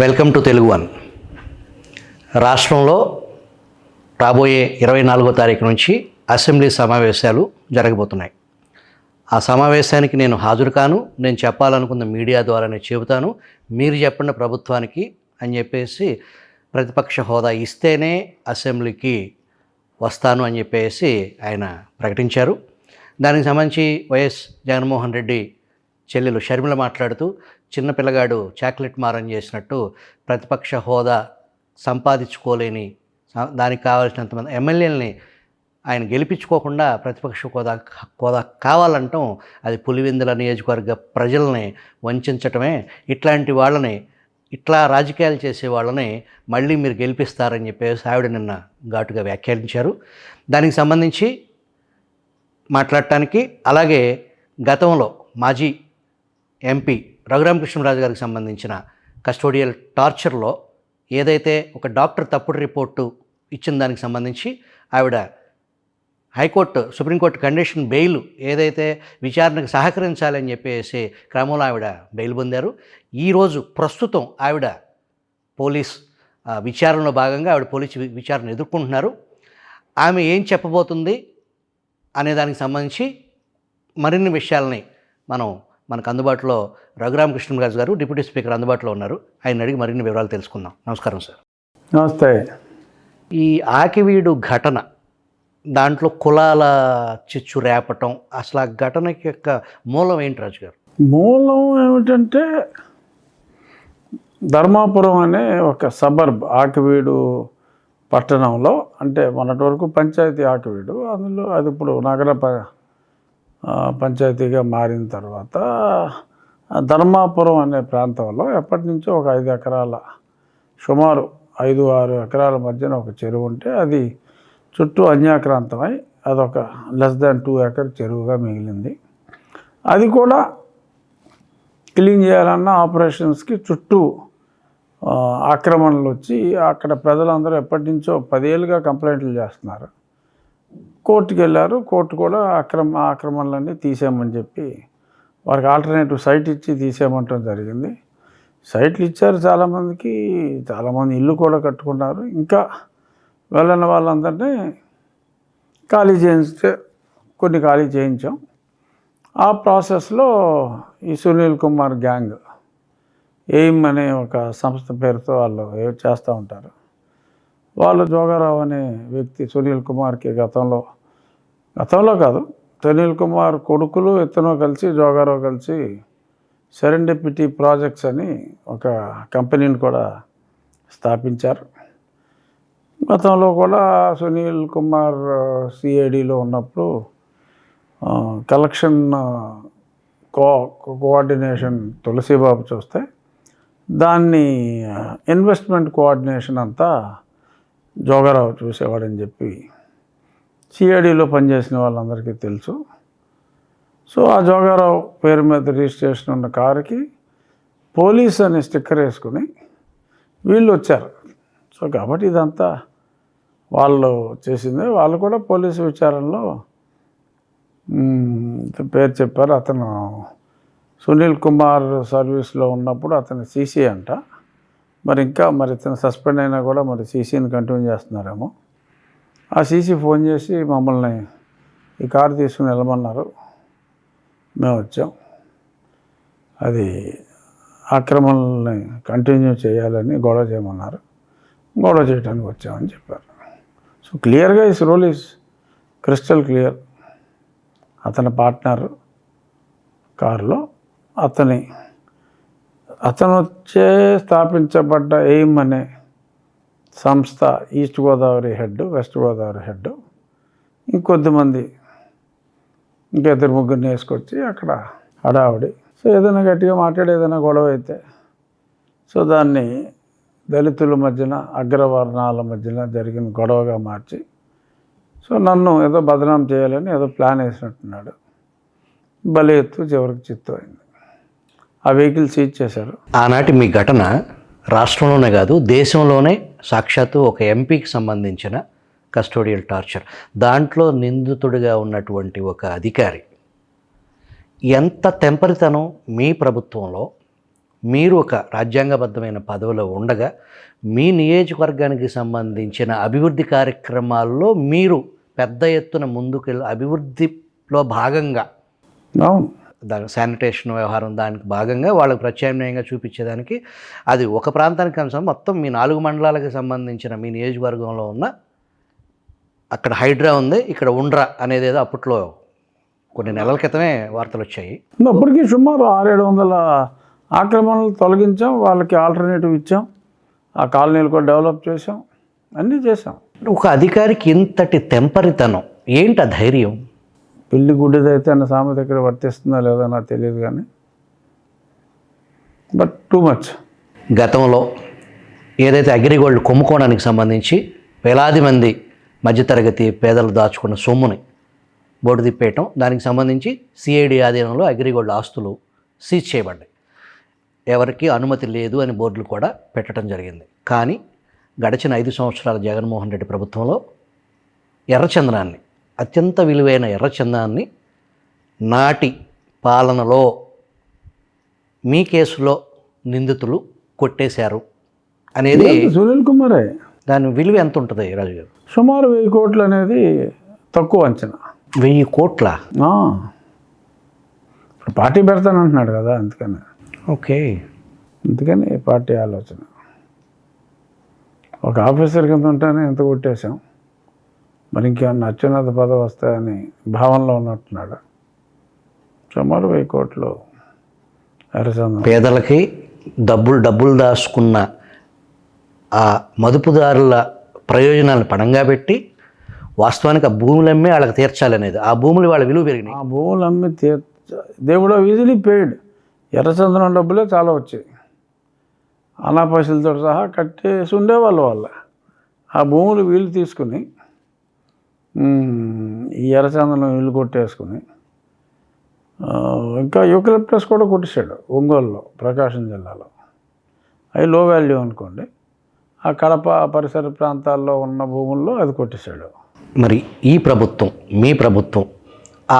Welcome to Telugu one. రాష్ట్రంలో రాబోయే 24వ తారీఖు నుంచి అసెంబ్లీ సమావేశాలు జరగబోతున్నాయి. ఆ సమావేశానికి నేను హాజరు కాను, నేను చెప్పాలనుకున్న మీడియా ద్వారానే చెబుతాను, మీరు చెప్పండి ప్రభుత్వానికి అని చెప్పేసి ప్రతిపక్ష హోదా ఇస్తేనే అసెంబ్లీకి వస్తాను అని చెప్పేసి ఆయన ప్రకటించారు. దానికి సంబంధించి వైఎస్ జగన్మోహన్ రెడ్డి చెల్లెలు షర్మిల మాట్లాడుతూ చిన్న పిల్లగాడు చాక్లెట్ మారం చేసినట్టు ప్రతిపక్ష హోదా సంపాదించుకోలేని దానికి కావాల్సినంతమంది ఎమ్మెల్యేలని ఆయన గెలిపించుకోకుండా ప్రతిపక్ష హోదా కావాలంటాం అది పులివెందుల నియోజకవర్గ ప్రజల్ని వంచటమే. ఇట్లాంటి వాళ్ళని, ఇట్లా రాజకీయాలు చేసే వాళ్ళని మళ్ళీ మీరు గెలిపిస్తారని చెప్పేసి ఆవిడ నిన్న ఘాటుగా వ్యాఖ్యానించారు. దానికి సంబంధించి మాట్లాడటానికి, అలాగే గతంలో మాజీ ఎంపీ రఘురామకృష్ణరాజు గారికి సంబంధించిన కస్టోడియల్ టార్చర్లో ఏదైతే ఒక డాక్టర్ తప్పుడు రిపోర్టు ఇచ్చిన దానికి సంబంధించి ఆవిడ హైకోర్టు, సుప్రీంకోర్టు కండిషన్ బెయిల్ ఏదైతే విచారణకు సహకరించాలని చెప్పేసి క్రమంలో ఆవిడ బెయిల్ పొందారు. ఈరోజు ప్రస్తుతం ఆవిడ పోలీస్ విచారణలో భాగంగా ఆవిడ పోలీస్ విచారణ ఎదుర్కొంటున్నారు. ఆమె ఏం చెప్పబోతుంది అనే దానికి సంబంధించి మరిన్ని విషయాలని మనకు అందుబాటులో రఘురామకృష్ణరాజు గారు డిప్యూటీ స్పీకర్ అందుబాటులో ఉన్నారు. ఆయన అడిగి మరిన్ని వివరాలు తెలుసుకుందాం. నమస్కారం సార్. నమస్తే. ఈ ఆకివీడు ఘటన, దాంట్లో కులాల చిచ్చు రేపటం, అసలు ఆ ఘటనకి యొక్క మూలం ఏంటి రాజు గారు? మూలం ఏమిటంటే ధర్మాపురం అనే ఒక సబర్బ్ ఆకివీడు పట్టణంలో, అంటే మొన్నటి వరకు పంచాయతీ ఆకివీడు, అందులో అది ఇప్పుడు నగర పంచాయతీగా మారిన తర్వాత ధర్మాపురం అనే ప్రాంతంలో ఎప్పటి నుంచో ఒక 5 ఎకరాల, సుమారు 5-6 ఎకరాల మధ్యన ఒక చెరువు ఉంటే అది చుట్టూ అన్యాక్రాంతమై అదొక <2 ఎకర్ చెరువుగా మిగిలింది. అది కూడా క్లీన్ చేయాలన్న ఆపరేషన్స్కి చుట్టూ ఆక్రమణలు వచ్చి అక్కడ ప్రజలందరూ ఎప్పటి నుంచో 10 ఏళ్ళుగా కంప్లైంట్లు చేస్తున్నారు. కోర్టుకు వెళ్ళారు. కోర్టు కూడా ఆక్రమణలన్నీ తీసేయమని చెప్పి వారికి ఆల్టర్నేటివ్ సైట్ ఇచ్చి తీసేయమంటం జరిగింది. సైట్లు ఇచ్చారు చాలామందికి, చాలామంది ఇల్లు కూడా కట్టుకున్నారు. ఇంకా వెళ్ళిన వాళ్ళందరినీ ఖాళీ చేయించే కొన్ని ఖాళీ చేయించాం. ఆ ప్రాసెస్లో ఈ సునీల్ కుమార్ గ్యాంగ్, ఎయిమ్ అనే ఒక సంస్థ పేరుతో వాళ్ళు చేస్తూ ఉంటారు. వాళ్ళు జోగారావు అనే వ్యక్తి సునీల్ కుమార్కి గతంలో కాదు, సునీల్ కుమార్ కొడుకులు ఇతను కలిసి, జోగారావు కలిసి సెరెండిపిటీ ప్రాజెక్ట్స్ అని ఒక కంపెనీని కూడా స్థాపించారు. గతంలో కూడా సునీల్ కుమార్ సిఐడిలో ఉన్నప్పుడు కలెక్షన్ కోఆర్డినేషన్ తులసిబాబు చూస్తే దాన్ని ఇన్వెస్ట్మెంట్ కోఆర్డినేషన్ అంతా జోగారావు చూసేవాడని చెప్పి సిఐడిలో పనిచేసిన వాళ్ళందరికీ తెలుసు. సో ఆ జోగారావు పేరు మీద రిజిస్ట్రేషన్ ఉన్న కారుకి పోలీస్ అనే స్టిక్కర్ వేసుకుని వీళ్ళు వచ్చారు. సో కాబట్టి ఇదంతా వాళ్ళు చేసిందే. వాళ్ళు కూడా పోలీసు విచారణలో పేరు చెప్పారు. అతను సునీల్ కుమార్ సర్వీస్లో ఉన్నప్పుడు అతను సీసీ అంట. మరి ఇతను సస్పెండ్ అయినా కూడా మరి సీసీని కంటిన్యూ చేస్తున్నారేమో. ఆ సీసీ ఫోన్ చేసి మమ్మల్ని ఈ కారు తీసుకుని వెళ్ళమన్నారు. మేము వచ్చాం. అది ఆక్రమణల్ని కంటిన్యూ చేయాలని గొడవ చేయమన్నారు. గొడవ చేయడానికి వచ్చామని చెప్పారు. సో క్లియర్గా ఈ రోల్ ఈజ్ క్రిస్టల్ క్లియర్. అతని పార్ట్నర్ కారులో అతను స్థాపించబడ్డ ఎయిమ్ అనే సంస్థ east Godavari head, west Godavari head, ఇంకొద్దిమంది ఇంకా 2-3 వేసుకొచ్చి అక్కడ హడావుడి. సో ఏదైనా గట్టిగా మాట్లాడి ఏదైనా గొడవ అయితే సో దాన్ని దళితుల మధ్యన, అగ్రవర్ణాల మధ్యన జరిగిన గొడవగా మార్చి సో నన్ను ఏదో బదనాం చేయాలని ఏదో ప్లాన్ వేసినట్టున్నాడు. బలి ఎత్తు చివరికి చిత్తు అయింది. ఆ వెహికల్ సీజ్ చేశారు. ఆనాటి మీ ఘటన రాష్ట్రంలోనే కాదు, దేశంలోనే సాక్షాత్తు ఒక ఎంపీకి సంబంధించిన కస్టోడియల్ టార్చర్, దాంట్లో నిందితుడిగా ఉన్నటువంటి ఒక అధికారి ఎంత తెంపరితనం మీ ప్రభుత్వంలో మీరు ఒక రాజ్యాంగబద్ధమైన పదవిలో ఉండగా మీ నియోజకవర్గానికి సంబంధించిన అభివృద్ధి కార్యక్రమాల్లో మీరు పెద్ద ఎత్తున ముందుకెళ్ళి అభివృద్ధిలో భాగంగా అవును. దాని శానిటేషన్ వ్యవహారం దానికి భాగంగా వాళ్ళకు ప్రత్యామ్నాయంగా చూపించేదానికి అది ఒక ప్రాంతానికి అనుసారం మొత్తం మీ 4 మండలాలకు సంబంధించిన మీ నియోజకవర్గంలో ఉన్న అక్కడ హైడ్రా ఉంది, ఇక్కడ ఉండ్రా అనేది ఏదో అప్పట్లో కొన్ని నెలల క్రితమే వార్తలు వచ్చాయి. అప్పటికి సుమారు 600-700 ఆక్రమణలు తొలగించాం, వాళ్ళకి ఆల్టర్నేటివ్ ఇచ్చాం, ఆ కాలనీలు కూడా డెవలప్ చేసాం, అన్నీ చేసాం. ఒక అధికారికి ఇంతటి తెంపరితనం ఏంటి? ఆ ధైర్యం పిల్లి గుడ్డిదైతే అన్న సామెత ఇక్కడ వర్తిస్తుందా లేదో నాకు తెలియదు, కానీ బట్ టూ మచ్. గతంలో ఏదైతే అగ్రిగోల్డ్ కుంభకోణానికి సంబంధించి వేలాది మంది మధ్యతరగతి పేదలు దాచుకున్న సొమ్ముని బోర్డు తిప్పేయటం, దానికి సంబంధించి సిఐడి ఆధీనంలో అగ్రిగోల్డ్ ఆస్తులు సీజ్ చేయబడ్డాయి. ఎవరికి అనుమతి లేదు అని బోర్డులు కూడా పెట్టడం జరిగింది. కానీ గడిచిన 5 సంవత్సరాల జగన్మోహన్ రెడ్డి ప్రభుత్వంలో ఎర్రచందనాన్ని, అత్యంత విలువైన ఎర్రచందనాన్ని నాటి పాలనలో మీ కేసులో నిందితులు కొట్టేశారు అనేది సునీల్ కుమారే. దాని విలువ ఎంత ఉంటుంది రాజు గారు? సుమారు 1000 కోట్లు అనేది తక్కువ అంచనా. 1000 కోట్ల? ఇప్పుడు పార్టీ పెడతానంటున్నాడు కదా, అందుకని. ఓకే. అందుకని పార్టీ ఆలోచన. ఒక ఆఫీసర్ కింద ఉంటేనే ఎంత కొట్టేశాం, మరి ఇంకేమన్నా అత్యున్నత పదవి వస్తాయని భావనలో ఉన్నట్టున్నాడు. సుమారు 1000 కోట్లు ఎర్రచందనం. పేదలకి డబ్బులు దాచుకున్న ఆ మదుపుదారుల ప్రయోజనాలను పణంగా పెట్టి వాస్తవానికి ఆ భూములు అమ్మి వాళ్ళకి తీర్చాలనేది, ఆ భూములు వాళ్ళ విలువ పెరిగినాయి. ఆ భూములు అమ్మి దేవుడు ఈజీలీ పెయిడ్. ఎర్రచందనం డబ్బులే చాలా వచ్చాయి, అనాపైసలతో సహా కట్టేసి ఉండేవాళ్ళు వాళ్ళ. ఆ భూములు వీళ్ళు తీసుకుని ఈ ఎర్రచందనం వీళ్ళు కొట్టేసుకుని, ఇంకా యూకలిప్టస్ కూడా కొట్టేశాడు ఒంగోలులో, ప్రకాశం జిల్లాలో. అవి లో వాల్యూ అనుకోండి. ఆ కడప పరిసర ప్రాంతాల్లో ఉన్న భూముల్లో అది కొట్టేశాడు. మరి ఈ ప్రభుత్వం, మీ ప్రభుత్వం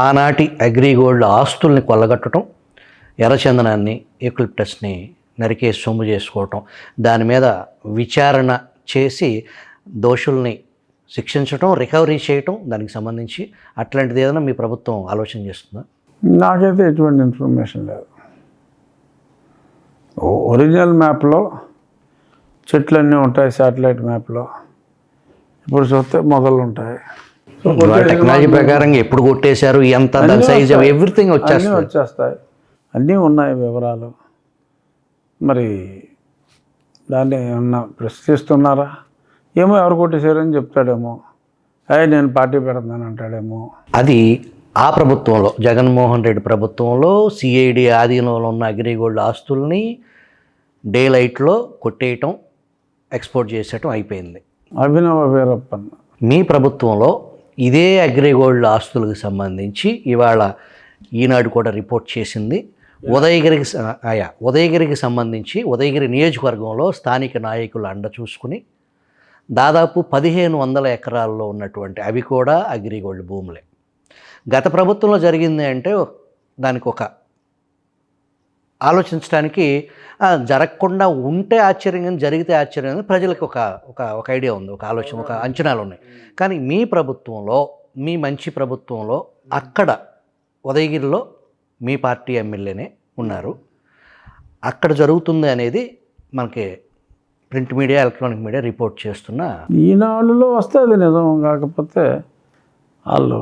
ఆనాటి అగ్రిగోల్డ్ ఆస్తుల్ని కొల్లగట్టడం, ఎర్రచందనాన్ని, యూకలిప్టస్ని నరికేసి సొమ్ము చేసుకోవటం, దాని మీద విచారణ చేసి దోషుల్ని శిక్షించడం, రికవరీ చేయటం, దానికి సంబంధించి అట్లాంటిది ఏదైనా మీ ప్రభుత్వం ఆలోచన చేస్తుందా? నాకైతే ఎటువంటి ఇన్ఫర్మేషన్ లేదు. ఒరిజినల్ మ్యాప్లో చెట్లన్నీ ఉంటాయి, శాటిలైట్ మ్యాప్లో ఇప్పుడు చూస్తే మొదలు ఉంటాయి. టెక్నాలజీ ప్రకారంగా ఎప్పుడు కొట్టేశారు, ఎంత, దాని సైజ్, ఎవ్రీథింగ్ వచ్చేస్తాయి, అన్నీ ఉన్నాయి వివరాలు. మరి దాన్ని ఏమన్నా ప్రశ్నిస్తున్నారా ఏమో, ఎవరు కొట్టేశారని చెప్తాడేమో, నేను పార్టీ పెడుతున్నాను అంటాడేమో. అది ఆ ప్రభుత్వంలో, జగన్మోహన్ రెడ్డి ప్రభుత్వంలో సిఐడి ఆధీనంలో ఉన్న అగ్రిగోల్డ్ ఆస్తుల్ని డే లైట్లో కొట్టేయటం, ఎక్స్పోర్ట్ చేసేయటం అయిపోయింది. అభినవ వీరప్పన్ మీ ప్రభుత్వంలో ఇదే అగ్రిగోల్డ్ ఆస్తులకు సంబంధించి ఇవాళ ఈనాడు కూడా రిపోర్ట్ చేసింది. ఉదయగిరికి సంబంధించి ఉదయగిరి నియోజకవర్గంలో స్థానిక నాయకుల అండ చూసుకుని దాదాపు 1500 ఎకరాల్లో ఉన్నటువంటి అవి కూడా అగ్రిగోల్డ్ భూములే. గత ప్రభుత్వంలో జరిగింది అంటే దానికి ఒక ఆలోచించడానికి, జరగకుండా ఉంటే ఆశ్చర్యం కానీ జరిగితే ఆశ్చర్యం కానీ ప్రజలకు ఒక ఐడియా ఉంది, ఒక ఆలోచన, ఒక అంచనాలు ఉన్నాయి. కానీ మీ ప్రభుత్వంలో, మీ మంచి ప్రభుత్వంలో అక్కడ ఉదయగిరిలో మీ పార్టీ ఎమ్మెల్యేనే ఉన్నారు, అక్కడ జరుగుతుంది అనేది మనకి print media, electronic media report చేస్తున్న ఈనాడులో వస్తే అది నిజం, కాకపోతే వాళ్ళు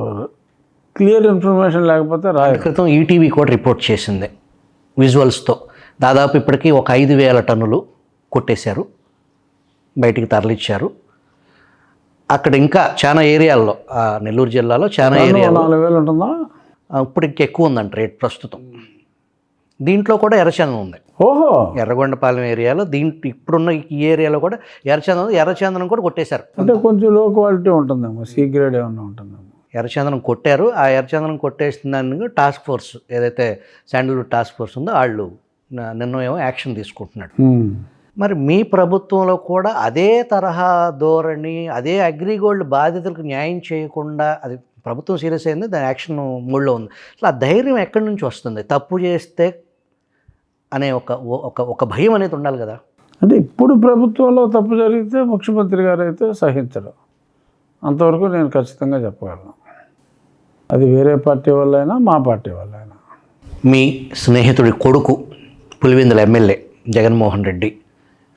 క్లియర్ ఇన్ఫర్మేషన్ లేకపోతే క్రితం ఈటీవీ కూడా రిపోర్ట్ చేసింది విజువల్స్తో. దాదాపు ఇప్పటికీ ఒక 5000 టన్నులు కొట్టేశారు, బయటికి తరలిచ్చారు. అక్కడ ఇంకా చాలా ఏరియాల్లో, నెల్లూరు జిల్లాలో చాలా ఏరియాలో 4000 ఉంటుందా, ఇప్పుడు ఇంకెక్కువ ఉందంట రేట్ ప్రస్తుతం. దీంట్లో కూడా ఎర్రచందనం ఉంది. ఓహో, ఎర్రగొండపాలెం ఏరియాలో, ఇప్పుడున్న ఈ ఏరియాలో కూడా ఎర్రచందనం కూడా కొట్టేశారు. అంటే కొంచెం లో క్వాలిటీ ఉంటుందేమో, సి గ్రేడ్ ఏమన్నా ఉంటుందేమో. ఎర్రచందనం కొట్టారు. ఆ ఎర్రచందనం కొట్టేసిన దాన్ని టాస్క్ ఫోర్స్, ఏదైతే శాండిల్వుడ్ టాస్క్ ఫోర్స్ ఉందో వాళ్ళు నిన్న ఏమో యాక్షన్ తీసుకుంటున్నాడు. మరి మీ ప్రభుత్వంలో కూడా అదే తరహా ధోరణి, అదే అగ్రిగోల్డ్ బాధితులకు న్యాయం చేయకుండా, అది ప్రభుత్వం సీరియస్ అయింది, దాని యాక్షన్ మూడ్లో ఉంది. అసలు ఆ ధైర్యం ఎక్కడి నుంచి వస్తుంది? తప్పు చేస్తే అనే ఒక ఒక ఒక భయం అనేది ఉండాలి కదా. అంటే ఇప్పుడు ప్రభుత్వంలో తప్పు జరిగితే ముఖ్యమంత్రి గారు అయితే సహించరు, అంతవరకు నేను ఖచ్చితంగా చెప్పగలను. అది వేరే పార్టీ వాళ్ళైనా మా పార్టీ వాళ్ళైనా. మీ స్నేహితుడి కొడుకు పులివెందుల ఎమ్మెల్యే జగన్మోహన్ రెడ్డి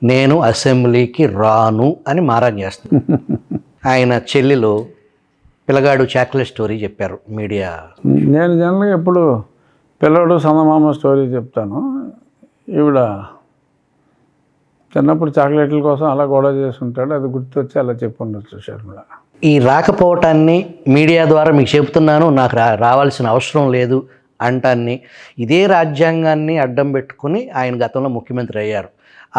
నేను అసెంబ్లీకి రాను అని మారం చేస్తాను. ఆయన చెల్లెలు పిల్లగాడు చాక్లెట్ స్టోరీ చెప్పారు మీడియా. నేను జనరల్గా ఎప్పుడు పిల్లడు చందమామ స్టోరీ చెప్తాను. ఈవిడ చిన్నప్పుడు చాక్లెట్ల కోసం అలా గొడవ చేస్తుంటాడు, అది గుర్తొచ్చి అలా చెప్పుండొచ్చు షర్మిల. ఈ రాకపోవటాన్ని మీడియా ద్వారా మీకు చెబుతున్నాను, నాకు రావాల్సిన అవసరం లేదు అంటాన్ని ఇదే రాజ్యాంగాన్ని అడ్డం పెట్టుకుని ఆయన గతంలో ముఖ్యమంత్రి అయ్యారు.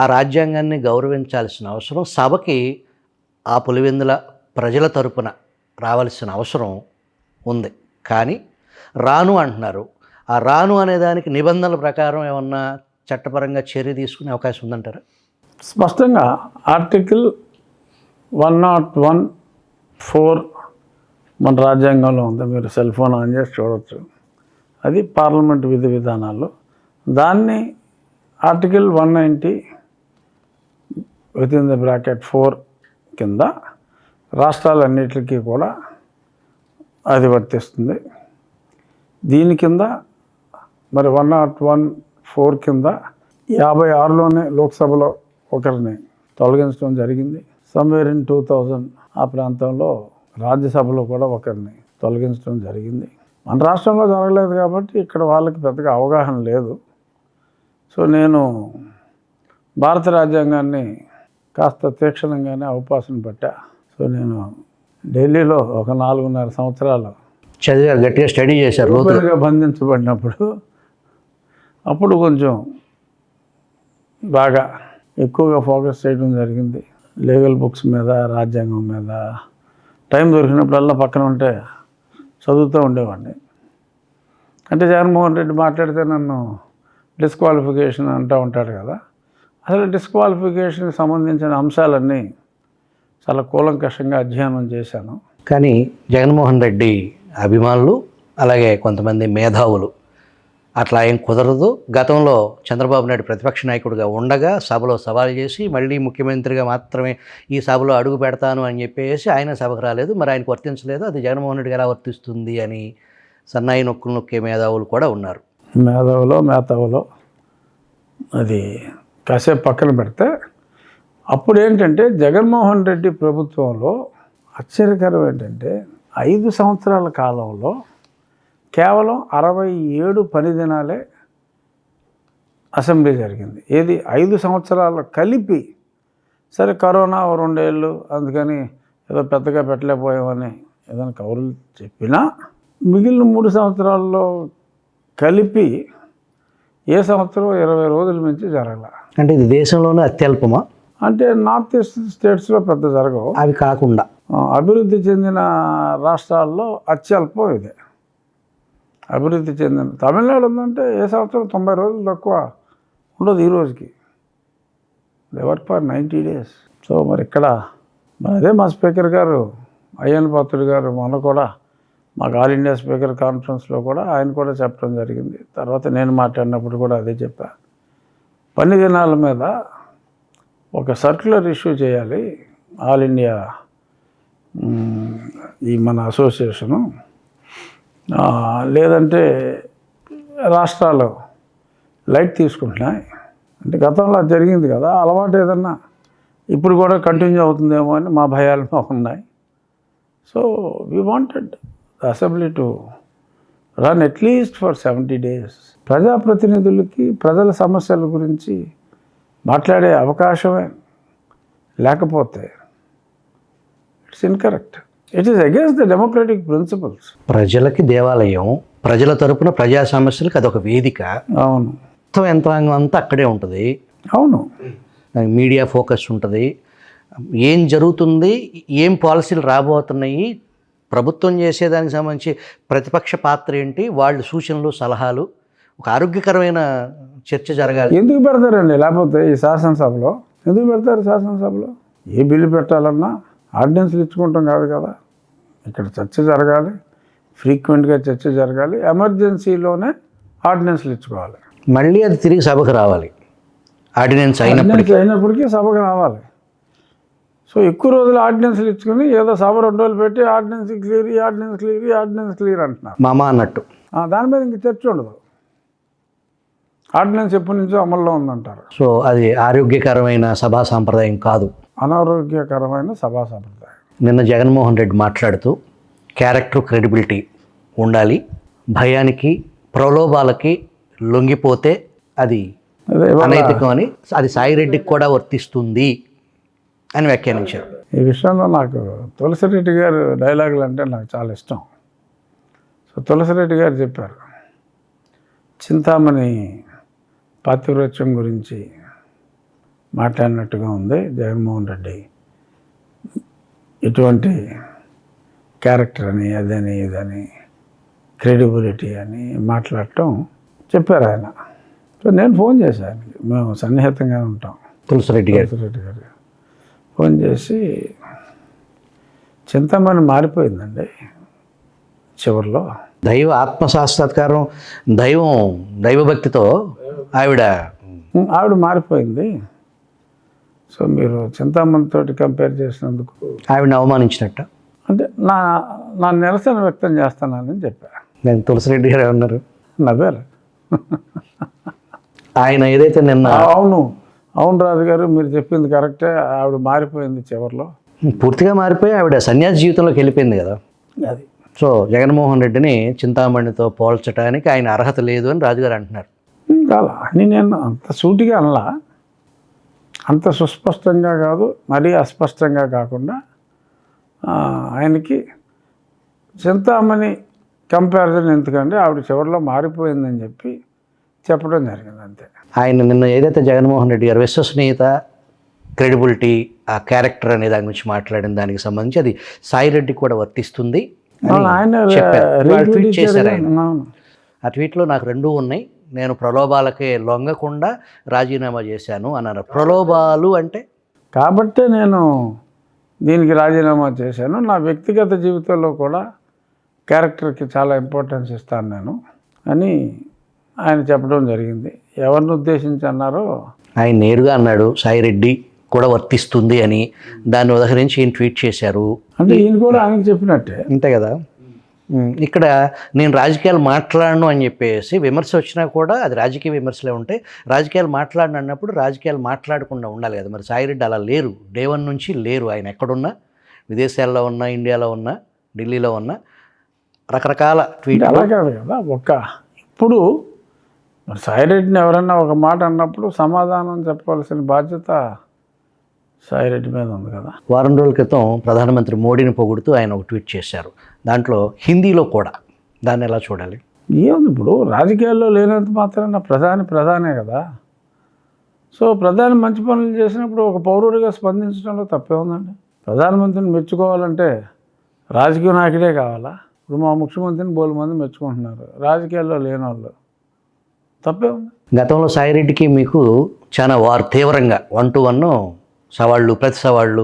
ఆ రాజ్యాంగాన్ని గౌరవించాల్సిన అవసరం సభకి ఆ పులివెందుల ప్రజల తరపున రావాల్సిన అవసరం ఉంది. కానీ రాను అంటున్నారు. ఆ రాను అనే దానికి నిబంధనల ప్రకారం ఏమన్నా చట్టపరంగా చర్య తీసుకునే అవకాశం ఉందంటారా? స్పష్టంగా ఆర్టికల్ 101(4) మన రాజ్యాంగంలో ఉంది. మీరు సెల్ ఫోన్ ఆన్ చేసి చూడవచ్చు. అది పార్లమెంట్ విధి విధానాల్లో. దాన్ని ఆర్టికల్ 190(4) కింద రాష్ట్రాలన్నిటికీ కూడా అది వర్తిస్తుంది. దీని కింద మరి 101(4) కింద 56లోనే లోక్సభలో ఒకరిని తొలగించడం జరిగింది. సమ్వేర్ ఇన్ 2000 ఆ ప్రాంతంలో రాజ్యసభలో కూడా ఒకరిని తొలగించడం జరిగింది. మన రాష్ట్రంలో జరగలేదు కాబట్టి ఇక్కడ వాళ్ళకి పెద్దగా అవగాహన లేదు. సో నేను భారత రాజ్యాంగాన్ని కాస్త తీక్షణంగానే అవకాశం పట్టా. సో నేను ఢిల్లీలో ఒక 4.5 సంవత్సరాలు చదివారు, గట్టిగా స్టడీ చేశారు, లోతుగా బంధించబడినప్పుడు అప్పుడు కొంచెం బాగా ఎక్కువగా ఫోకస్ చేయడం జరిగింది. లీగల్ బుక్స్ మీద, రాజ్యాంగం మీద టైం దొరికినప్పుడల్లా పక్కన ఉంటే చదువుతూ ఉండేవాడిని. అంటే జగన్మోహన్ రెడ్డి మాట్లాడితే నన్ను డిస్క్వాలిఫికేషన్ అంటూ ఉంటాడు కదా. అసలు డిస్క్వాలిఫికేషన్కి సంబంధించిన అంశాలన్నీ చాలా కూలంకషంగా అధ్యయనం చేశాను. కానీ జగన్మోహన్ రెడ్డి అభిమానులు అలాగే కొంతమంది మేధావులు అట్లా ఏం కుదరదు, గతంలో చంద్రబాబు నాయుడు ప్రతిపక్ష నాయకుడిగా ఉండగా సభలో సవాల్ చేసి మళ్ళీ ముఖ్యమంత్రిగా మాత్రమే ఈ సభలో అడుగు పెడతాను అని చెప్పేసి ఆయన సభకు రాలేదు, మరి ఆయనకు వర్తించలేదు, అది జగన్మోహన్ రెడ్డికి ఎలా వర్తిస్తుంది అని సన్నాయి నొక్కులు నొక్కే మేధావులు కూడా ఉన్నారు. మేధావులో అది కాసేపు పక్కన పెడితే అప్పుడు ఏంటంటే జగన్మోహన్ రెడ్డి ప్రభుత్వంలో ఆశ్చర్యకరం ఏంటంటే 5 సంవత్సరాల కాలంలో కేవలం 67 పని దినాలే అసెంబ్లీ జరిగింది. ఏది 5 సంవత్సరాలు కలిపి. సరే కరోనా 2 ఏళ్ళు అందుకని ఏదో పెద్దగా పెట్టలేకపోయామని ఏదైనా కౌరులు చెప్పినా మిగిలిన 3 సంవత్సరాల్లో కలిపి ఏ సంవత్సరం 20 రోజుల మించి జరగల. అంటే ఇది దేశంలోనే అత్యల్పమా? అంటే నార్త్ ఈస్ట్ స్టేట్స్లో పెద్ద జరగవు. అవి కాకుండా అభివృద్ధి చెందిన రాష్ట్రాల్లో అత్యల్పం ఇదే. అభివృద్ధి చెందిన తమిళనాడు ఉందంటే ఏ సంవత్సరం 90 రోజులు తక్కువ ఉండదు ఈ రోజుకి. They work for 90 days. So మరి ఇక్కడ మరి అదే మా స్పీకర్ గారు అయ్యన్ పాత్రుడు గారు మొన్న కూడా మాకు ఆల్ ఇండియా స్పీకర్ కాన్ఫరెన్స్లో కూడా ఆయన కూడా చెప్పడం జరిగింది. తర్వాత నేను మాట్లాడినప్పుడు కూడా అదే చెప్పా. పని దినాల మీద ఒక సర్క్యులర్ ఇష్యూ చేయాలి ఆల్ ఇండియా ఈ మన అసోసియేషను, లేదంటే రాష్ట్రాలు లైట్ తీసుకుంటున్నాయి. అంటే గతంలో జరిగింది కదా, అలవాటు ఏదన్నా ఇప్పుడు కూడా కంటిన్యూ అవుతుందేమో అని మా భయాలు మాకు ఉన్నాయి. So we wanted the assembly to run at least for 70 days. ప్రజాప్రతినిధులకి ప్రజల సమస్యల గురించి మాట్లాడే అవకాశమే లేకపోతే it's incorrect. It is against the democratic principles. ప్రజలకి దేవాలయం, ప్రజల తరపున ప్రజా సమస్యలకు అదొక వేదిక. అవును, మొత్తం యంత్రాంగం అంతా అక్కడే ఉంటుంది. అవును, మీడియా ఫోకస్ ఉంటుంది. ఏం జరుగుతుంది, ఏం పాలసీలు రాబోతున్నాయి, ప్రభుత్వం చేసేదానికి సంబంధించి ప్రతిపక్ష పాత్ర ఏంటి, వాళ్ళు సూచనలు సలహాలు, ఒక ఆరోగ్యకరమైన చర్చ జరగాలి. ఎందుకు పెడతారండి? లేకపోతే ఈ శాసనసభలో ఎందుకు పెడతారు? శాసనసభలో ఏ బిల్లు పెట్టాలన్నా ఆర్డినెన్స్లు ఇచ్చుకుంటాం కాదు కదా. ఇక్కడ చర్చ జరగాలి, ఫ్రీక్వెంట్గా చర్చ జరగాలి. ఎమర్జెన్సీలోనే ఆర్డినెన్స్లు ఇచ్చుకోవాలి. మళ్ళీ అది తిరిగి సభకు రావాలి, ఆర్డినెన్స్ అయినప్పటికీ. ఆర్డినెన్స్ అయినప్పటికీ సభకు రావాలి. సో ఎక్కువ రోజులు ఆర్డినెన్స్లు ఇచ్చుకుని ఏదో సభ 2 రోజులు పెట్టి ordinance clear, ordinance clear, ordinance clear అంటున్నారు. మామ అన్నట్టు. దాని మీద ఇంక చర్చ ఉండదు. ఆర్డినెన్స్ ఎప్పటి నుంచో అమల్లో ఉందంటారు. సో అది ఆరోగ్యకరమైన సభా సాంప్రదాయం కాదు, అనారోగ్యకరమైన సభా సంప్రదాయం. నిన్న జగన్మోహన్ రెడ్డి మాట్లాడుతూ క్యారెక్టర్ క్రెడిబిలిటీ ఉండాలి, భయానికి ప్రలోభాలకి లొంగిపోతే అది అదే ఇవాళ అనైతికం అని, అది సాయిరెడ్డికి కూడా వర్తిస్తుంది అని వ్యాఖ్యానించారు. ఈ విషయంలో నాకు తులసిరెడ్డి గారు డైలాగులు అంటే నాకు చాలా ఇష్టం. సో తులసిరెడ్డి గారు చెప్పారు, చింతామణి పాతివ్రత్యం గురించి మాట్లాడినట్టుగా ఉంది జగన్మోహన్ రెడ్డి. ఇటువంటి క్యారెక్టర్ అని, అదని ఇదని, క్రెడిబిలిటీ అని మాట్లాడటం చెప్పారు ఆయన. సో నేను ఫోన్ చేశాను, మేము సన్నిహితంగా ఉంటాం. తులసిరెడ్డి గారు గారు ఫోన్ చేసి, చింతామణి మారిపోయిందండి చివరిలో. దైవ ఆత్మసాక్షాత్కారం, దైవభక్తితో ఆవిడ మారిపోయింది. సో మీరు చింతామణితో కంపేర్ చేసినందుకు ఆవిడని అవమానించినట్ట. అంటే నా నిరసన వ్యక్తం చేస్తున్నానని చెప్పాను. నేను తులసిరెడ్డి గారు ఏమన్నారు? నవ్వారు. ఆయన ఏదైతే నిన్న అవును రాజు గారు, మీరు చెప్పింది కరెక్టే, ఆవిడ మారిపోయింది చివరిలో, పూర్తిగా మారిపోయి ఆవిడ సన్యాసి జీవితంలోకి వెళ్ళిపోయింది కదా. అది. సో జగన్మోహన్ రెడ్డిని చింతామణితో పోల్చడానికి ఆయన అర్హత లేదు అని రాజుగారు అంటున్నారు. అలా అని నేను అంత సూటిగా అనలా, అంత సుస్పష్టంగా కాదు, మరీ అస్పష్టంగా కాకుండా ఆయనకి చింతామణి కంపారిజన్ ఎందుకంటే ఆవిడ చివరిలో మారిపోయిందని చెప్పడం జరిగింది అంతే. ఆయన నిన్న ఏదైతే జగన్మోహన్ రెడ్డి గారు విశ్వసనీయత, క్రెడిబిలిటీ, ఆ క్యారెక్టర్ అనే దాని గురించి మాట్లాడిన దానికి సంబంధించి అది సాయిరెడ్డికి కూడా వర్తిస్తుంది అని ఆయన చెప్పారు. వాళ్ళు ట్వీట్ చేశారు ఆయన. అవును. ఆ ట్వీట్లో నాకు రెండూ ఉన్నాయి, నేను ప్రలోభాలకే లొంగకుండా రాజీనామా చేశాను అన్నారు. ప్రలోభాలు అంటే కాబట్టే నేను దీనికి రాజీనామా చేశాను. నా వ్యక్తిగత జీవితంలో కూడా క్యారెక్టర్కి చాలా ఇంపార్టెన్స్ ఇస్తాను నేను అని ఆయన చెప్పడం జరిగింది. ఎవరిని ఉద్దేశించి అన్నారో ఆయన నేరుగా అన్నాడు, సాయిరెడ్డి కూడా వర్తిస్తుంది అని. దాన్ని ఉదహరించి ఈయన ట్వీట్ చేశారు. అంటే ఈయన కూడా ఆయనకి చెప్పినట్టే. అంతే కదా. ఇక్కడ నేను రాజకీయాలు మాట్లాడను అని చెప్పేసి విమర్శ వచ్చినా కూడా అది రాజకీయ విమర్శలే ఉంటాయి. రాజకీయాలు మాట్లాడను అన్నప్పుడు రాజకీయాలు మాట్లాడకుండా ఉండాలి కదా. మరి సాయిరెడ్డి అలా లేరు, డే 1 నుంచి లేరు. ఆయన ఎక్కడున్నా, విదేశాల్లో ఉన్నా, ఇండియాలో ఉన్నా, ఢిల్లీలో ఉన్నా, రకరకాల ట్వీట్. అలా కాదు కదా. ఇప్పుడు మరి సాయిరెడ్డిని ఎవరన్నా ఒక మాట అన్నప్పుడు సమాధానం చెప్పవలసిన బాధ్యత సాయిరెడ్డి మీద ఉంది కదా. వారం రోజుల క్రితం ప్రధానమంత్రి మోడీని పొగుడుతూ ఆయన ఒక ట్వీట్ చేశారు. దాంట్లో హిందీలో కూడా. దాన్ని ఎలా చూడాలి? ఏముంది, ఇప్పుడు రాజకీయాల్లో లేనంత మాత్రాన ప్రధానే కదా. సో ప్రధాని మంచి పనులు చేసినప్పుడు ఒక పౌరుడిగా స్పందించడంలో తప్పే ఉందండి. ప్రధానమంత్రిని మెచ్చుకోవాలంటే రాజకీయ నాయకుడే కావాలా? ఇప్పుడు మా ముఖ్యమంత్రిని బోలు మంది మెచ్చుకుంటున్నారు, రాజకీయాల్లో లేని వాళ్ళు, తప్పే ఉంది. గతంలో సాయిరెడ్డికి మీకు చాలా తీవ్రంగా 1-to-1 సవాళ్ళు, ప్రతి సవాళ్ళు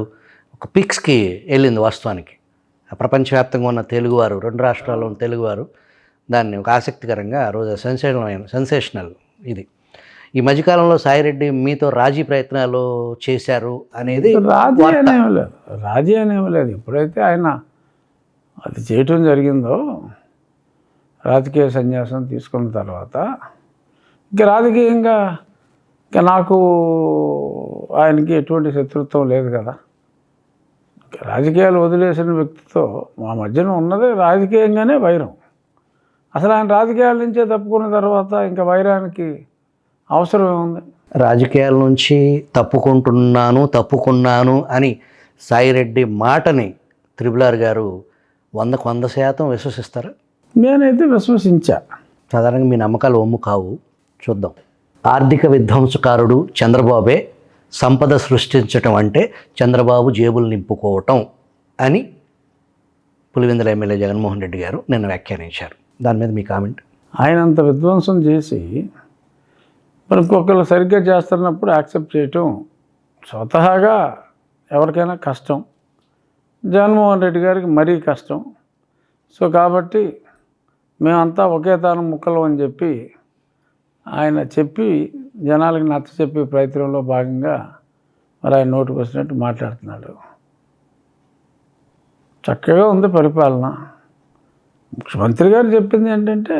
ఒక పిక్స్కి వెళ్ళింది వాస్తవానికి. ప్రపంచవ్యాప్తంగా ఉన్న తెలుగువారు, 2 రాష్ట్రాల్లో ఉన్న తెలుగువారు దాన్ని ఒక ఆసక్తికరంగా ఆ రోజు సెన్సేషనల్ ఇది. ఈ మధ్యకాలంలో సాయిరెడ్డి మీతో రాజీ ప్రయత్నాలు చేశారు అనేది రాజీ అనేమి లేదు. ఎప్పుడైతే ఆయన అది చేయటం జరిగిందో, రాజకీయ సన్యాసం తీసుకున్న తర్వాత ఇంకా రాజకీయంగా ఇంకా నాకు ఆయనకి ఎటువంటి శత్రుత్వం లేదు కదా. రాజకీయాలు వదిలేసిన వ్యక్తితో మా మధ్యన ఉన్నదే రాజకీయంగానే వైరం. అసలు ఆయన రాజకీయాల నుంచే తప్పుకున్న తర్వాత ఇంకా వైరానికి అవసరం ఏముంది? రాజకీయాల నుంచి తప్పుకున్నాను అని సాయిరెడ్డి మాటని త్రిపులార్ గారు 100% విశ్వసిస్తారా? నేనైతే విశ్వసించా. సాధారణంగా మీ నమ్మకాలు ఒమ్ము కావు. చూద్దాం. ఆర్థిక విధ్వంసకారుడు చంద్రబాబే సంపద సృష్టించటం అంటే చంద్రబాబు జేబులు నింపుకోవటం అని పులివెందుల ఎమ్మెల్యే జగన్మోహన్ రెడ్డి గారు నిన్న వ్యాఖ్యానించారు. దాని మీద మీ కామెంట్? ఆయన అంత విధ్వంసం చేసి మరి ఇంకొకరు సరిగ్గా చేస్తున్నప్పుడు యాక్సెప్ట్ చేయటం స్వతహాగా ఎవరికైనా కష్టం. జగన్మోహన్ రెడ్డి గారికి మరీ కష్టం. సో కాబట్టి మేమంతా ఒకే తాను ముక్కలు అని చెప్పి ఆయన చెప్పి జనాలకు నచ్చ చెప్పే ప్రయత్నంలో భాగంగా మరి ఆయన నోటికి వచ్చినట్టు మాట్లాడుతున్నాడు. చక్కగా ఉంది పరిపాలన. ముఖ్యమంత్రి గారు చెప్పింది ఏంటంటే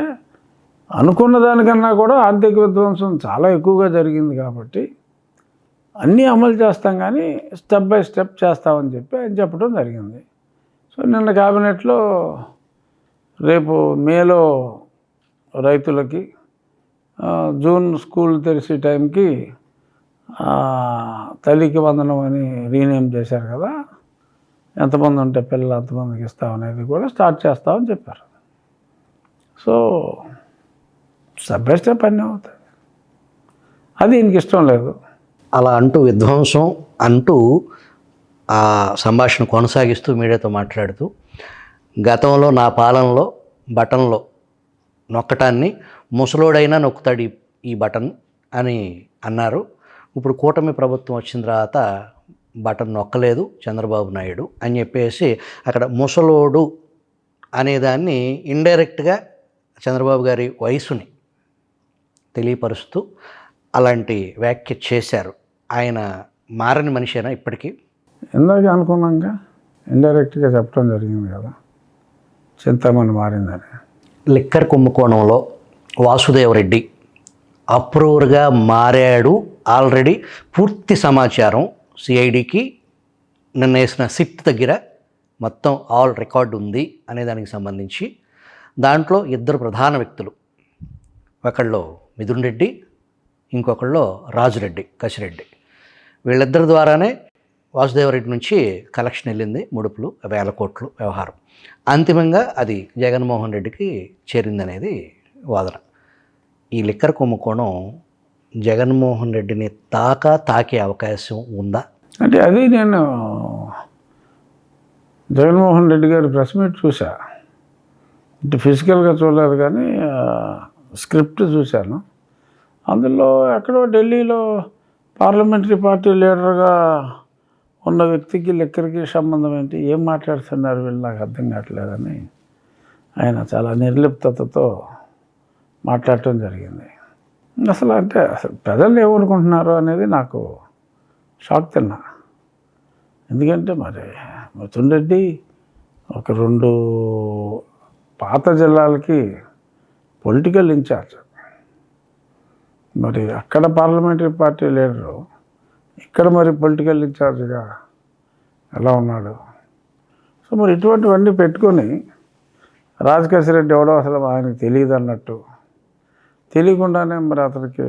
అనుకున్న దానికన్నా కూడా ఆర్థిక విధ్వంసం చాలా ఎక్కువగా జరిగింది కాబట్టి అన్నీ అమలు చేస్తాం కానీ స్టెప్ బై స్టెప్ చేస్తామని చెప్పి ఆయన చెప్పడం జరిగింది. సో నిన్న క్యాబినెట్లో రేపు మేలో రైతులకి, జూన్ స్కూల్ తెరిచే టైంకి తల్లికి వందనం అని రీనేమ్ చేశారు కదా, ఎంతమంది ఉంటే పిల్లలు అంతమందికి ఇస్తామనేది కూడా స్టార్ట్ చేస్తామని చెప్పారు. సో స్టెప్ బై స్టెప్ అన్నీ అవుతాయి. అది ఈయనకి ఇష్టం లేదు. అలా అంటూ విధ్వంసం అంటూ ఆ సంభాషణ కొనసాగిస్తూ మీడియాతో మాట్లాడుతూ, గతంలో నా పాలనలో బటన్లో నొక్కటాన్ని ముసలోడైనా నొక్కుతాడు ఈ బటన్ అని అన్నారు. ఇప్పుడు కూటమి ప్రభుత్వం వచ్చిన తర్వాత బటన్ నొక్కలేదు చంద్రబాబు నాయుడు అని చెప్పేసి అక్కడ ముసలోడు అనేదాన్ని ఇండైరెక్ట్గా చంద్రబాబు గారి వయసుని తెలియపరుస్తూ అలాంటి వ్యాఖ్య చేశారు. ఆయన మారని మనిషేనా ఇప్పటికీ? ఇందాక అనుకున్నాక ఇండైరెక్ట్గా చెప్పడం జరిగింది కదా, చింతామణి మారిందని. లిక్కర్ కుంభకోణంలో వాసుదేవరెడ్డి అప్రూవర్గా మారాడు ఆల్రెడీ. పూర్తి సమాచారం సిఐడికి నిన్న వేసిన సిట్ దగ్గర మొత్తం ఆల్ రికార్డు ఉంది అనే దానికి సంబంధించి దాంట్లో ఇద్దరు ప్రధాన వ్యక్తులు, ఒకళ్ళు మిథున్ రెడ్డి, ఇంకొకళ్ళు రాజురెడ్డి కసిరెడ్డి, వీళ్ళిద్దరి ద్వారానే వాసుదేవరెడ్డి నుంచి కలెక్షన్ వెళ్ళింది, ముడుపులు 1000 కోట్లు వ్యవహారం. అంతిమంగా అది జగన్మోహన్ రెడ్డికి చేరిందనేది వాదన. ఈ లిక్కర్ కుంభకోణం జగన్మోహన్ రెడ్డిని తాకే అవకాశం ఉందా? అంటే అది నేను జగన్మోహన్ రెడ్డి గారి ప్రెస్ మీట్ చూసా. అంటే ఫిజికల్గా చూడలేదు కానీ స్క్రిప్ట్ చూశాను. అందులో ఎక్కడో ఢిల్లీలో పార్లమెంటరీ పార్టీ లీడర్గా ఉన్న వ్యక్తికి లిక్కర్కి సంబంధం ఏంటి, ఏం మాట్లాడుతున్నారు వీళ్ళు, నాకు అర్థం కావట్లేదని ఆయన చాలా నిర్లిప్తతతో మాట్లాడటం జరిగింది. అసలు ప్రజలు ఏమనుకుంటున్నారు అనేది నాకు షాక్ తిన్నా. ఎందుకంటే మరి మిథున్ రెడ్డి ఒక 2 పాత జిల్లాలకి పొలిటికల్ ఇన్ఛార్జ్, మరి అక్కడ పార్లమెంటరీ పార్టీ లీడరు, ఇక్కడ మరి పొలిటికల్ ఇన్ఛార్జ్గా ఎలా ఉన్నాడు? సో మరి ఇటువంటివన్నీ పెట్టుకొని రాజకేశ్వరరెడ్డి ఎవడో అసలు ఆయనకు తెలియదు అన్నట్టు, తెలియకుండానే మరి అతనికి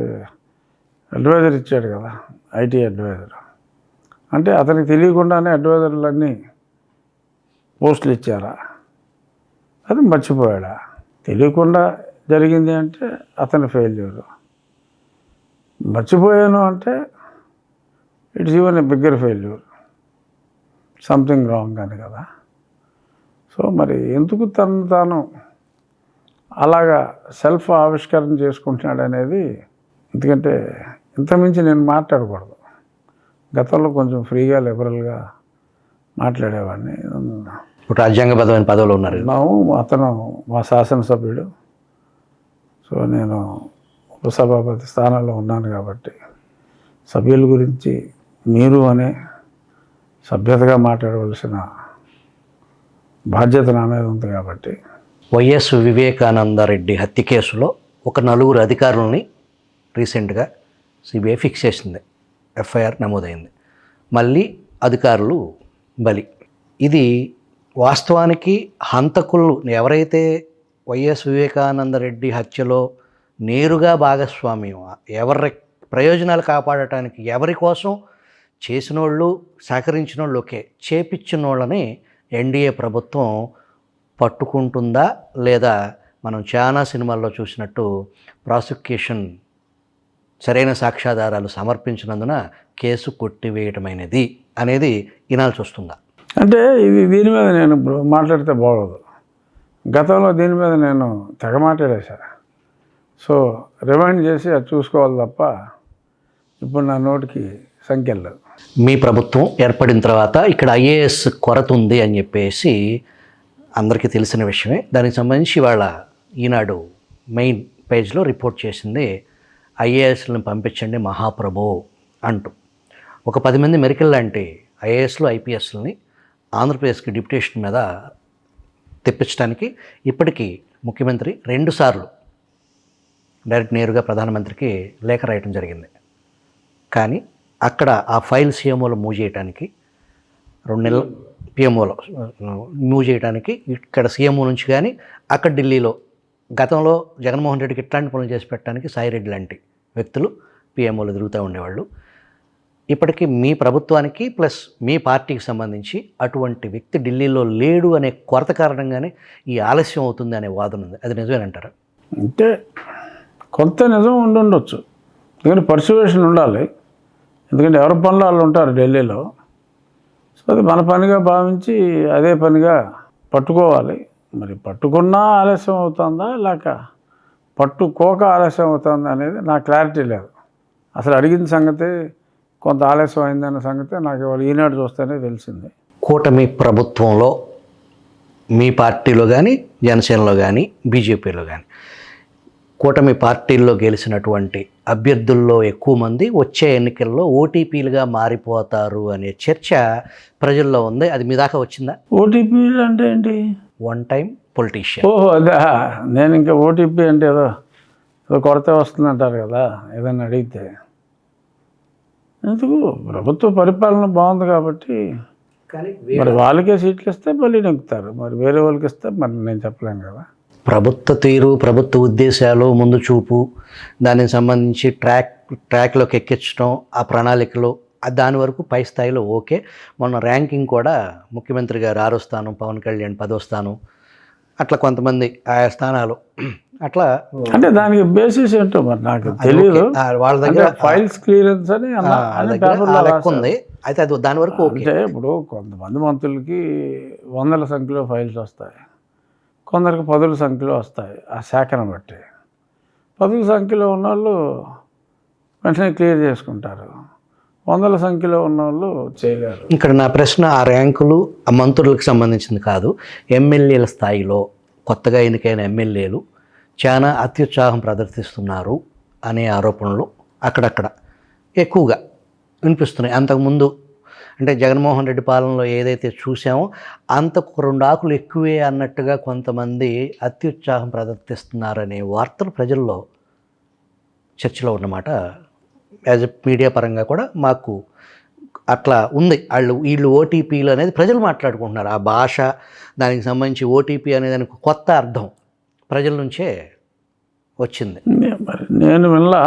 అడ్వైజర్ ఇచ్చాడు కదా, ఐటీ అడ్వైజర్. అంటే అతనికి తెలియకుండానే అడ్వైజర్లన్నీ పోస్టులు ఇచ్చారా, అది మర్చిపోయాడా? తెలియకుండా జరిగింది అంటే అతని ఫెయిల్యూరు, మర్చిపోయాను అంటే it's even a bigger failure, something wrong అని కదా. సో మరి ఎందుకు తాను అలాగా సెల్ఫ్ ఆవిష్కరణ చేసుకుంటున్నాడు అనేది, ఎందుకంటే ఇంతకుమించి నేను మాట్లాడకూడదు. గతంలో కొంచెం ఫ్రీగా లిబరల్గా మాట్లాడేవాడిని. ఇప్పుడు రాజ్యాంగబద్ధమైన పదవులు ఉన్నారు. అతను మా శాసనసభ్యుడు, సో నేను ఉపసభాపతి స్థానంలో ఉన్నాను కాబట్టి సభ్యుల గురించి మీరు అనే సభ్యతగా మాట్లాడవలసిన బాధ్యత నా మీద ఉంది కాబట్టి. వైఎస్ వివేకానందరెడ్డి హత్య కేసులో ఒక 4 అధికారులని రీసెంట్గా సిబిఐ ఫిక్స్ చేసింది, ఎఫ్ఐఆర్ నమోదైంది. మళ్ళీ అధికారులు బలి. ఇది వాస్తవానికి హంతకులు ఎవరైతే వైఎస్ వివేకానందరెడ్డి హత్యలో నేరుగా భాగస్వామ్యం, ఎవరి ప్రయోజనాలు కాపాడటానికి ఎవరి కోసం చేసినోళ్ళు, సహకరించిన వాళ్ళు ఓకే, చేపించిన వాళ్ళని ఎన్డీఏ ప్రభుత్వం పట్టుకుంటుందా లేదా మనం చాలా సినిమాల్లో చూసినట్టు ప్రాసిక్యూషన్ సరైన సాక్ష్యాధారాలు సమర్పించినందున కేసు కొట్టివేయటమైనది అనేది వినాల్సి వస్తుందా? అంటే ఇది దీని మీద నేను ఇప్పుడు మాట్లాడితే బాగోదు. గతంలో దీని మీద నేను తెగ మాట్లాడేశా. సో రిమైండ్ చేసి అది చూసుకోవాలి తప్ప ఇప్పుడు నా నోటికి సంఖ్యలు లేదు. మీ ప్రభుత్వం ఏర్పడిన తర్వాత ఇక్కడ ఐఏఎస్ కొరత ఉంది అని చెప్పేసి అందరికీ తెలిసిన విషయమే. దానికి సంబంధించి ఇవాళ ఈనాడు మెయిన్ పేజ్లో రిపోర్ట్ చేసింది ఐఏఎస్లను పంపించండి మహాప్రభో అంటూ ఒక 10 మంది మెరికల్ లాంటి ఐఏఎస్లు ఐపీఎస్లని ఆంధ్రప్రదేశ్కి డిప్యుటేషన్ మీద తెప్పించడానికి ఇప్పటికీ ముఖ్యమంత్రి 2 సార్లు డైరెక్ట్ నేరుగా ప్రధానమంత్రికి లేఖ రాయటం జరిగింది. కానీ అక్కడ ఆ ఫైల్ సీఎంఓలో మూవ్ చేయడానికి 2 నెలలు పిఎంఓలో మూవ్ చేయడానికి ఇక్కడ సీఎంఓ నుంచి కానీ అక్కడ ఢిల్లీలో గతంలో జగన్మోహన్ రెడ్డికి ఇట్లాంటి పనులు చేసి పెట్టడానికి సాయిరెడ్డి లాంటి వ్యక్తులు పిఎంఓలో తిరుగుతూ ఉండేవాళ్ళు. ఇప్పటికీ మీ ప్రభుత్వానికి ప్లస్ మీ పార్టీకి సంబంధించి అటువంటి వ్యక్తి ఢిల్లీలో లేడు అనే కొరత కారణంగానే ఈ ఆలస్యం అవుతుంది అనే వాదన ఉంది. అది నిజమేనంటారా? అంటే కొంత నిజం ఉండొచ్చు, ఎందుకంటే పర్సువేషన్ ఉండాలి. ఎందుకంటే ఎవరి పనులు వాళ్ళు ఉంటారు ఢిల్లీలో. సో అది మన పనిగా భావించి అదే పనిగా పట్టుకోవాలి. మరి పట్టుకున్నా ఆలస్యం అవుతుందా లేక పట్టుకోక ఆలస్యం అవుతుందా అనేది నాకు క్లారిటీ లేదు. అసలు అడిగిన సంగతి కొంత ఆలస్యం అయిందన్న సంగతి నాకు ఇవాళ ఈనాడు చూస్తేనే తెలిసింది. కూటమి ప్రభుత్వంలో మీ పార్టీలో కానీ జనసేనలో కానీ బీజేపీలో కానీ కూటమి పార్టీల్లో గెలిచినటువంటి అభ్యర్థుల్లో ఎక్కువ మంది వచ్చే ఎన్నికల్లో ఓటీపీలుగా మారిపోతారు అనే చర్చ ప్రజల్లో ఉంది. అది మీ దాకా వచ్చిందా? ఓటీపీలు అంటే ఏంటి? One time politician. ఓహో అదే. నేను ఇంకా ఓటీపీ అంటే ఏదో కొరత వస్తుందంటారు కదా ఏదైనా అడిగితే. ఎందుకు ప్రభుత్వ పరిపాలన బాగుంది కాబట్టి మరి వాళ్ళకే సీట్లు ఇస్తే మళ్ళీ నెక్కుతారు, మరి వేరే వాళ్ళకి ఇస్తే మరి నేను చెప్పలేను కదా. ప్రభుత్వ తీరు, ప్రభుత్వ ఉద్దేశాలు, ముందు చూపు, దానికి సంబంధించి ట్రాక్లోకి ఎక్కించడం, ఆ ప్రణాళికలు దాని వరకు పై స్థాయిలో ఓకే. మొన్న ర్యాంకింగ్ కూడా ముఖ్యమంత్రి గారు 6వ స్థానం, పవన్ కళ్యాణ్ 10వ స్థానం, అట్లా కొంతమంది ఆయా స్థానాలు అట్లా. అంటే దానికి బేసిస్ ఏంటో మరి నాకు తెలియదు. వాళ్ళ దగ్గర ఫైల్స్ క్లియరెన్స్ అని ఉంది. అయితే అది దాని వరకు అంటే ఇప్పుడు కొంతమంది మంత్రులకి 100ల సంఖ్యలో ఫైల్స్ వస్తాయి, కొందరికి 10ల సంఖ్యలో వస్తాయి. ఆ శాఖను బట్టి 10ల సంఖ్యలో ఉన్నవాళ్ళు వెంటనే క్లియర్ చేసుకుంటారు, 100ల సంఖ్యలో ఉన్నవాళ్ళు చేయలేరు. ఇక్కడ నా ప్రశ్న ఆ ర్యాంకులు ఆ మంత్రులకు సంబంధించింది కాదు. ఎమ్మెల్యేల స్థాయిలో కొత్తగా ఎన్నికైన ఎమ్మెల్యేలు చాలా అత్యుత్సాహం ప్రదర్శిస్తున్నారు అనే ఆరోపణలు అక్కడక్కడ ఎక్కువగా వినిపిస్తున్నాయి. అంతకుముందు అంటే జగన్మోహన్ రెడ్డి పాలనలో ఏదైతే చూసామో అంతకు 2 ఆకులు ఎక్కువే అన్నట్టుగా కొంతమంది అత్యుత్సాహం ప్రదర్శిస్తున్నారనే వార్తలు ప్రజల్లో చర్చలో ఉన్నమాట. యాజ్ ఎ మీడియా పరంగా కూడా మాకు అట్లా ఉంది. వీళ్ళు ఓటీపీలు అనేది ప్రజలు మాట్లాడుకుంటున్నారు. ఆ భాష, దానికి సంబంధించి ఓటీపీ అనే దానికి కొత్త అర్థం ప్రజల నుంచే వచ్చింది. మరి నేను వినలా,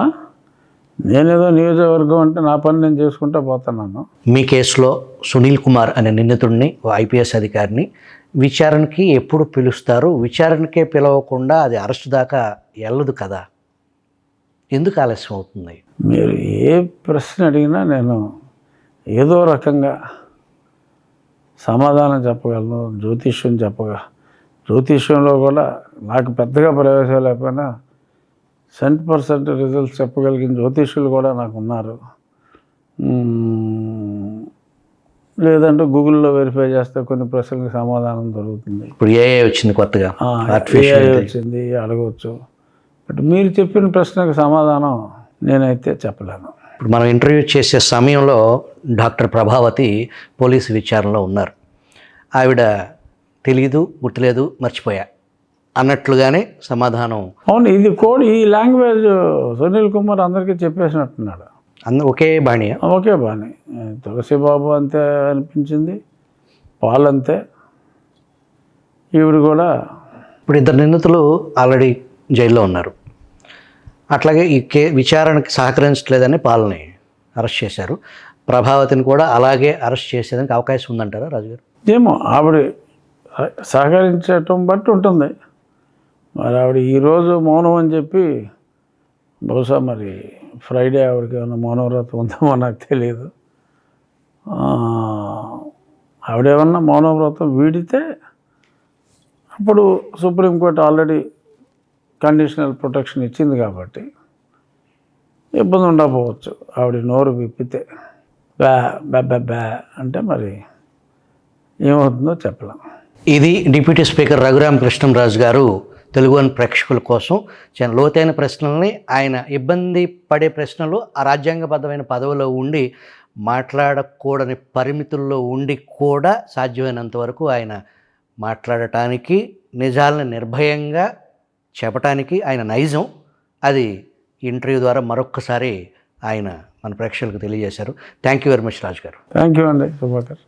నేనేదో నియోజకవర్గం అంటే నా పని నేను చేసుకుంటూ పోతున్నాను. మీ కేసులో సునీల్ కుమార్ అనే నిందితుడిని, ఐపీఎస్ అధికారిని విచారణకి ఎప్పుడు పిలుస్తారు? విచారణకే పిలవకుండా అది అరెస్ట్ దాకా వెళ్ళదు కదా, ఎందుకు ఆలస్యం అవుతుంది? మీరు ఏ ప్రశ్న అడిగినా నేను ఏదో రకంగా సమాధానం చెప్పగలను. జ్యోతిష్యంలో కూడా నాకు పెద్దగా ప్రవేశం లేకపోయినా 100% రిజల్ట్స్ చెప్పగలిగిన జ్యోతిష్యులు కూడా నాకు ఉన్నారు. లేదంటే గూగుల్లో వెరిఫై చేస్తే కొన్ని ప్రశ్నలకు సమాధానం దొరుకుతుంది. ఇప్పుడు ఏఐ వచ్చింది, కొత్తగా ఏఐ వచ్చింది, అడగవచ్చు. బట్ మీరు చెప్పిన ప్రశ్నకు సమాధానం నేనైతే చెప్పలేను. ఇప్పుడు మనం ఇంటర్వ్యూ చేసే సమయంలో డాక్టర్ ప్రభావతి పోలీసు విచారణలో ఉన్నారు. ఆవిడ తెలీదు, గుర్తులేదు, మర్చిపోయా అన్నట్లుగానే సమాధానం. అవును, ఇది కోడ్ ఈ లాంగ్వేజ్ సునీల్ కుమార్ అందరికీ చెప్పేసినట్టున్నాడు. ఒకే బాణి. ఒకే బాణి. తులసిబాబు అంతే అనిపించింది, పాల్ అంతే, ఈవిడ కూడా. ఇప్పుడు 2 నిందితులు ఆల్రెడీ జైల్లో ఉన్నారు. అట్లాగే ఈ విచారణకి సహకరించలేదని పాల్ని అరెస్ట్ చేశారు. ప్రభావతిని కూడా అలాగే అరెస్ట్ చేసేదానికి అవకాశం ఉందంటారా రాజుగారు? ఏమో, ఆవిడ సహకరించటం బట్టి ఉంటుంది. మరి ఆవిడ ఈరోజు మౌనం అని చెప్పి, బహుశా మరి ఫ్రైడే ఆవిడకి ఏమైనా మౌనవ్రతం ఉందేమో నాకు తెలియదు. ఆవిడేమన్నా మౌనవ్రతం వీడితే అప్పుడు సుప్రీంకోర్టు ఆల్రెడీ కండిషనల్ ప్రొటెక్షన్ ఇచ్చింది కాబట్టి ఇబ్బంది ఉండకపోవచ్చు. ఆవిడ నోరు విప్పితే బ్యా అంటే మరి ఏమవుతుందో చెప్పలేం. ఇది డిప్యూటీ స్పీకర్ రఘురామ కృష్ణంరాజు గారు తెలుగు వన్ ప్రేక్షకుల కోసం చాలా లోతైన ప్రశ్నల్ని, ఆయన ఇబ్బంది పడే ప్రశ్నలు ఆ రాజ్యాంగబద్ధమైన పదవిలో ఉండి మాట్లాడకూడని పరిమితుల్లో ఉండి కూడా సాధ్యమైనంత వరకు ఆయన మాట్లాడటానికి, నిజాలను నిర్భయంగా చెప్పటానికి ఆయన నైజం, అది ఇంటర్వ్యూ ద్వారా మరొక్కసారి ఆయన మన ప్రేక్షకులకు తెలియజేశారు. థ్యాంక్ యూ వెరీ మచ్ రాజు గారు. థ్యాంక్ యూ అండి సుభాకర్.